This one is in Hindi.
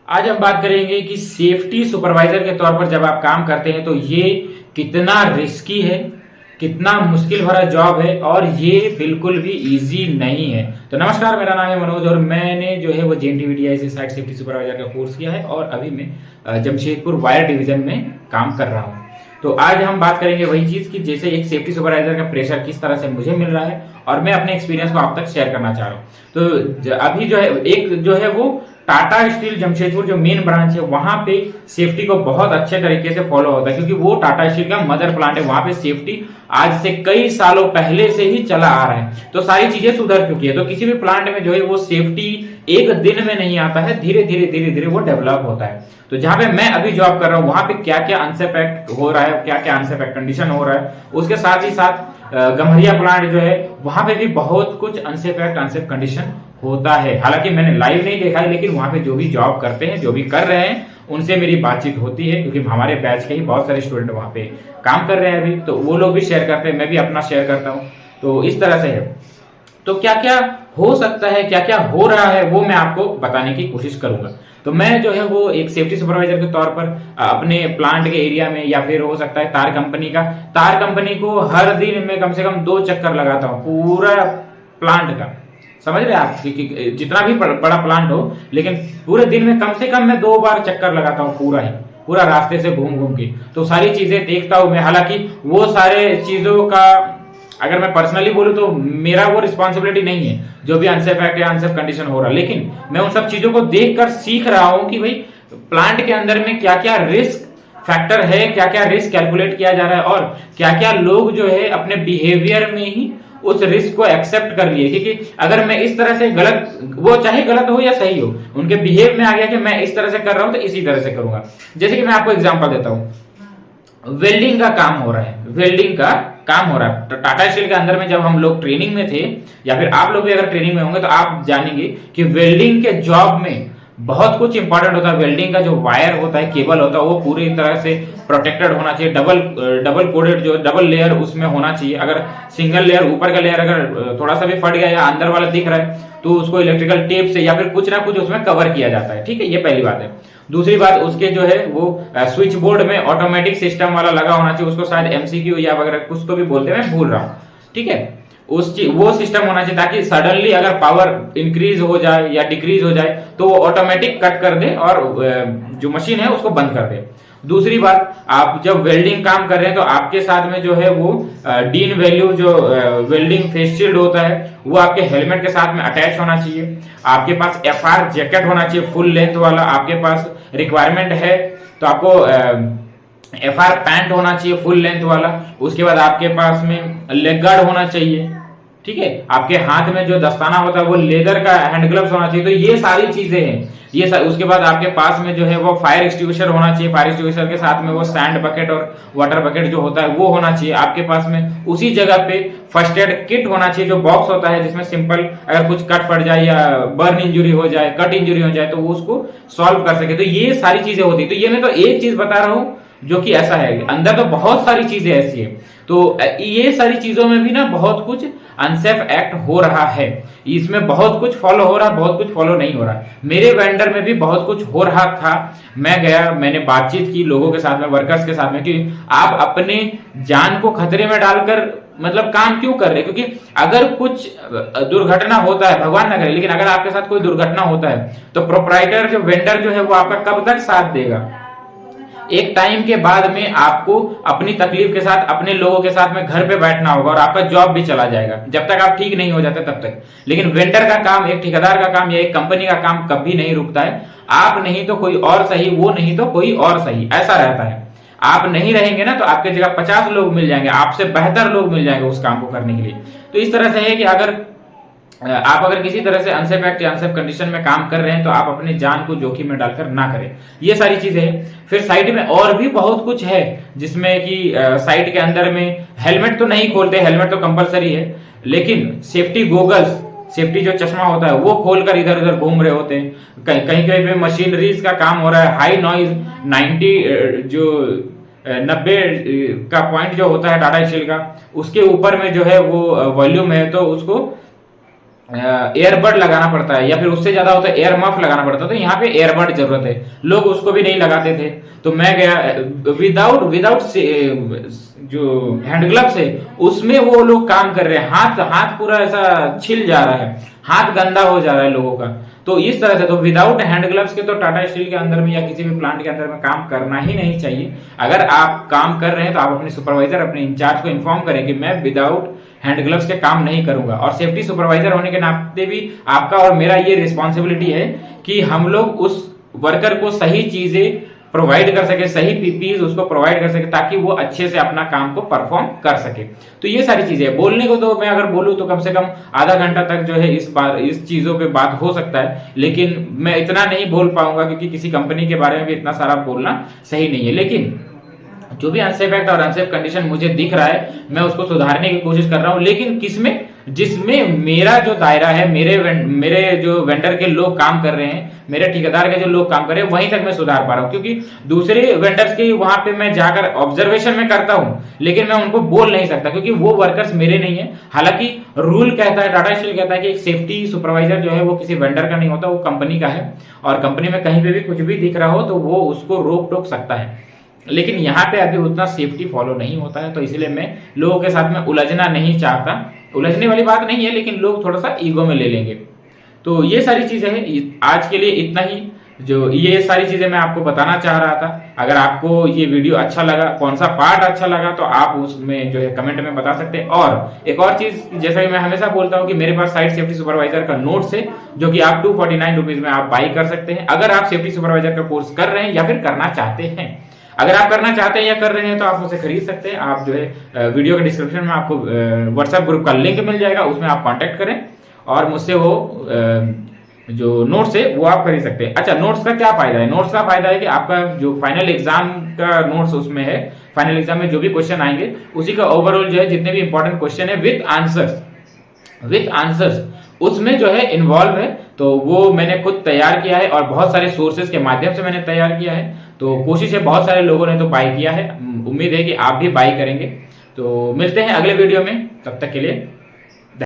आज हम बात करेंगे कि सेफ्टी सुपरवाइजर के तौर पर जब आप काम करते हैं तो ये कितना रिस्की है, कितना मुश्किल भरा जॉब है और ये बिल्कुल भी इजी नहीं है। तो नमस्कार, मेरा नाम है मनोज और मैंने जो है वो JNTVDI से साइट सेफ्टी सुपरवाइजर का कोर्स किया है और अभी मैं जमशेदपुर वायर डिवीजन में काम कर रहा हूँ। तो आज हम बात करेंगे वही चीज़ कि जैसे एक सेफ्टी सुपरवाइजर का प्रेशर किस तरह से मुझे मिल रहा है और मैं अपने एक्सपीरियंस को आप तक शेयर करना चाह रहा हूँ। तो अभी जो है एक जो है वो टाटा स्टील जमशेदपुर जो मेन ब्रांच है वहां पे सेफ्टी को बहुत अच्छे तरीके से फॉलो होता है, क्योंकि वो टाटा स्टील का मदर प्लांट है। वहां पे सेफ्टी आज से कई सालों पहले से ही चला आ रहा है, तो सारी चीजें सुधर चुकी है। तो किसी भी प्लांट में जो है वो सेफ्टी एक दिन में नहीं आता है, धीरे धीरे वो डेवलप होता है। तो जहां पे मैं अभी जॉब कर रहा हूँ वहां पे क्या क्या अनसेफ एक्ट हो रहा है, क्या क्या अनसेफ एक्ट कंडीशन हो रहा है, उसके साथ ही साथ गम्हरिया प्लांट जो है वहां पे भी बहुत कुछ अनसेफ एक्ट अनसेफ कंडीशन होता है। हालांकि मैंने लाइव नहीं देखा है, लेकिन वहां पे जो भी जॉब करते हैं, जो भी कर रहे हैं, उनसे मेरी बातचीत होती है, क्योंकि हमारे बैच के ही बहुत सारे स्टूडेंट वहां पे काम कर रहे हैं अभी। तो वो लोग भी शेयर करते हैं, मैं भी अपना शेयर करता हूँ। तो इस तरह से है। तो क्या क्या हो सकता है, क्या क्या हो रहा है, वो मैं आपको बताने की कोशिश करूंगा। तो मैं जो है वो एक सेफ्टी सुपरवाइजर के तौर पर अपने प्लांट के एरिया में, या फिर हो सकता है तार कंपनी को हर दिन में कम से कम 2 चक्कर लगाता हूँ पूरा प्लांट का। समझ रहे आप कि जितना भी बड़ा प्लांट हो, लेकिन पूरे दिन में कम से कम मैं 2 बार चक्कर लगाता हूँ पूरा रास्ते से घूम घूम के। तो सारी चीजें देखता हूँ मैं। हालांकि वो सारे चीजों का अगर मैं पर्सनली बोलूं तो मेरा वो रिस्पॉन्सिबिलिटी नहीं है, जो भी अनसेफ एक्ट या अनसेफ कंडीशन हो रहा है, लेकिन मैं उन सब चीजों को देखकर सीख रहा हूं कि भाई प्लांट के अंदर में क्या क्या रिस्क फैक्टर है, क्या क्या रिस्क कैलकुलेट किया जा रहा है और क्या क्या लोग जो है अपने बिहेवियर में ही उस रिस्क को एक्सेप्ट कर लिए। क्योंकि अगर मैं इस तरह से गलत, वो चाहे गलत हो या सही हो, उनके बिहेव में आ गया कि मैं इस तरह से कर रहा हूं तो इसी तरह से करूंगा। जैसे कि मैं आपको एग्जांपल देता हूं, वेल्डिंग का काम हो रहा है, टाटा स्टील के अंदर में जब हम लोग ट्रेनिंग में थे, या फिर आप लोग भी अगर ट्रेनिंग में होंगे तो आप जानेंगे कि वेल्डिंग के जॉब में बहुत कुछ इंपॉर्टेंट होता है। वेल्डिंग का जो वायर होता है, केबल होता है, वो पूरी तरह से प्रोटेक्टेड होना चाहिए। डबल कोडेड जो डबल लेयर उसमें होना चाहिए। अगर सिंगल लेयर, ऊपर का लेयर अगर थोड़ा सा भी फट गया या अंदर वाला दिख रहा है तो उसको इलेक्ट्रिकल टेप से या फिर कुछ ना कुछ उसमें कवर किया जाता है। ठीक है, ये पहली बात है। दूसरी बात, उसके जो है वो स्विच बोर्ड में ऑटोमेटिक सिस्टम वाला लगा होना चाहिए। उसको शायद MCQ या वगैरह कुछ तो भी बोलते हैं, मैं भूल रहा हूँ। ठीक है, वो सिस्टम होना चाहिए ताकि सडनली अगर पावर इंक्रीज हो जाए या डिक्रीज हो जाए तो वो ऑटोमेटिक कट कर दे और जो मशीन है उसको बंद कर दे। दूसरी बात, आप जब वेल्डिंग काम कर रहे हैं तो आपके साथ में जो है वो डीन वैल्यू जो वेल्डिंग फेस शील्ड होता है वो आपके हेलमेट के साथ में अटैच होना चाहिए। आपके पास FR जैकेट होना चाहिए फुल लेंथ वाला। आपके पास रिक्वायरमेंट है तो आपको FR पैंट होना चाहिए फुल लेंथ वाला। उसके बाद आपके पास में लेग गार्ड होना चाहिए। ठीक है, आपके हाथ में जो दस्ताना होता है वो लेदर का हैंड ग्लव्स होना चाहिए। तो ये सारी चीजें हैं। उसके बाद आपके पास में जो है वो फायर एक्सटिंग्विशर होना चाहिए। फायर एक्सटिंग्विशर के साथ में वो सैंड बकेट और वाटर बकेट जो होता है वो होना चाहिए। आपके पास में उसी जगह पे फर्स्ट एड किट होना चाहिए, जो बॉक्स होता है जिसमें सिंपल अगर कुछ कट फट जाए या बर्न इंजुरी हो जाए, कट इंजुरी हो जाए तो वो उसको सॉल्व कर सके। तो ये सारी चीजें होती है। तो ये मैं तो एक चीज बता रहा हूँ जो कि ऐसा है, अंदर तो बहुत सारी चीजें ऐसी है। तो ये सारी चीजों में भी ना बहुत कुछ अनसेफ एक्ट हो रहा है। इसमें बहुत कुछ फॉलो हो रहा है, बहुत कुछ फॉलो नहीं हो रहा। मेरे वेंडर में भी बहुत कुछ हो रहा था। मैं गया, मैंने बातचीत की लोगों के साथ में, वर्कर्स के साथ में, कि आप अपने जान को खतरे में डालकर मतलब काम क्यों कर रहे हैं। क्योंकि अगर कुछ दुर्घटना होता है, भगवान ना करे, लेकिन अगर आपके साथ कोई दुर्घटना होता है तो प्रोप्राइटर जो वेंडर जो है वो आपका कब तक साथ देगा। एक टाइम के बाद में आपको अपनी तकलीफ के साथ अपने लोगों के साथ में घर पे बैठना होगा और आपका जॉब भी चला जाएगा जब तक आप ठीक नहीं हो जाते तब तक। लेकिन वेंडर का काम, एक ठेकेदार का काम या एक कंपनी का काम कभी नहीं रुकता है। आप नहीं तो कोई और सही, वो नहीं तो कोई और सही, ऐसा रहता है। आप नहीं रहेंगे ना तो आपके जगह 50 लोग मिल जाएंगे, आपसे बेहतर लोग मिल जाएंगे उस काम को करने के लिए। तो इस तरह से है कि आप अगर किसी तरह से अनसेफ एक्ट या अनसेफ कंडीशन में काम कर रहे हैं तो आप अपनी जान को जोखिम में डालकर ना करें। ये सारी चीजें हैं। फिर साइट में और भी बहुत कुछ है, जिसमें कि साइट के अंदर में हेलमेट तो नहीं खोलते, हेलमेट तो कंपलसरी है, लेकिन सेफ्टी गोगल्स, सेफ्टी जो चश्मा होता है वो खोलकर इधर उधर घूम रहे होते हैं। कहीं कहीं पे मशीनरीज का काम हो रहा है, हाई नॉइज 90 का पॉइंट जो होता है टाटा स्टील का, उसके ऊपर में जो है वो वॉल्यूम है, तो उसको एयरबड लगाना पड़ता है, या फिर उससे ज्यादा होता है एयर मफ लगाना पड़ता है, तो यहाँ पे एयरबड जरूरत है, लोग उसको भी नहीं लगाते थे। तो मैं गया विदाउट विदाउट जो हैंड ग्लव्स है उसमें वो लोग काम कर रहे हैं, हाथ हाथ पूरा ऐसा छिल जा रहा है, हाथ गंदा हो जा रहा है लोगों का। तो इस तरह से तो विदाउट हैंड ग्लव्स के तो टाटा स्टील के अंदर में या किसी भी प्लांट के अंदर में काम करना ही नहीं चाहिए। अगर आप काम कर रहे हैं तो आप अपने सुपरवाइजर, अपने इंचार्ज को इन्फॉर्म करें कि मैं विदाउट हैंड ग्लव्स के काम नहीं करूंगा। और सेफ्टी सुपरवाइजर होने के नाते भी आपका और मेरा ये रिस्पॉन्सिबिलिटी है कि हम लोग उस वर्कर को सही चीजें प्रोवाइड कर सके, सही पीपीज उसको प्रोवाइड कर सके, ताकि वो अच्छे से अपना काम को परफॉर्म कर सके। तो ये सारी चीजें बोलने को तो मैं अगर बोलूं तो कम से कम आधा घंटा तक जो है इस चीजों पे बात हो सकता है, लेकिन मैं इतना नहीं बोल पाऊंगा क्योंकि किसी कंपनी के बारे में भी इतना सारा बोलना सही नहीं है। लेकिन जो भी अनसेफ एक्ट और अनसेफ कंडीशन मुझे दिख रहा है मैं उसको सुधारने की कोशिश कर रहा हूं, लेकिन किसमें, जिसमें मेरा जो दायरा है, मेरे जो वेंडर के लोग काम कर रहे हैं, मेरे ठेकेदार के जो लोग काम कर रहे हैं, वहीं तक मैं सुधार पा रहा हूं। क्योंकि दूसरे वेंडर्स के वहां पे मैं जाकर ऑब्जर्वेशन में करता हूं, लेकिन मैं उनको बोल नहीं सकता क्योंकि वो वर्कर्स मेरे नहीं है। हालांकि रूल कहता है, टाटा स्टील कहता है कि एक सेफ्टी सुपरवाइजर जो है वो किसी वेंडर का नहीं होता, वो कंपनी का है, और कंपनी में कहीं पे भी कुछ भी दिख रहा हो तो वो उसको रोक टोक सकता है। लेकिन यहाँ पे अभी उतना सेफ्टी फॉलो नहीं होता है, तो इसलिए मैं लोगों के साथ में उलझना नहीं चाहता। उलझने वाली बात नहीं है, लेकिन लोग थोड़ा सा ईगो में ले लेंगे। तो ये सारी चीजें हैं, आज के लिए इतना ही। जो ये सारी चीजें मैं आपको बताना चाह रहा था। अगर आपको ये वीडियो अच्छा लगा, कौन सा पार्ट अच्छा लगा, तो आप उसमें जो है कमेंट में बता सकते हैं। और एक और चीज, जैसा कि मैं हमेशा बोलता हूँ कि मेरे पास साइट सेफ्टी सुपरवाइजर का नोट्स है, जो कि आप 249 रुपीज में आप बाई कर सकते हैं, अगर आप सेफ्टी सुपरवाइजर का कोर्स कर रहे हैं या फिर करना चाहते हैं। अगर आप करना चाहते हैं या कर रहे हैं तो आप उसे खरीद सकते हैं। आप जो है वीडियो के डिस्क्रिप्शन में आपको व्हाट्सएप ग्रुप का लिंक मिल जाएगा, उसमें आप कांटेक्ट करें और मुझसे वो जो नोट्स है वो आप खरीद सकते हैं। अच्छा, नोट्स का क्या फायदा है? नोट्स का फायदा है कि आपका जो फाइनल एग्जाम का नोट्स उसमें है, फाइनल एग्जाम में जो भी क्वेश्चन आएंगे उसी का ओवरऑल जो है जितने भी इंपॉर्टेंट क्वेश्चन है विथ आंसर्स उसमें जो है इन्वॉल्व है। तो वो मैंने खुद तैयार किया है और बहुत सारे सोर्सेज के माध्यम से मैंने तैयार किया है। तो कोशिश है, बहुत सारे लोगों ने तो बाय किया है, उम्मीद है कि आप भी बाय करेंगे। तो मिलते हैं अगले वीडियो में, तब तक के लिए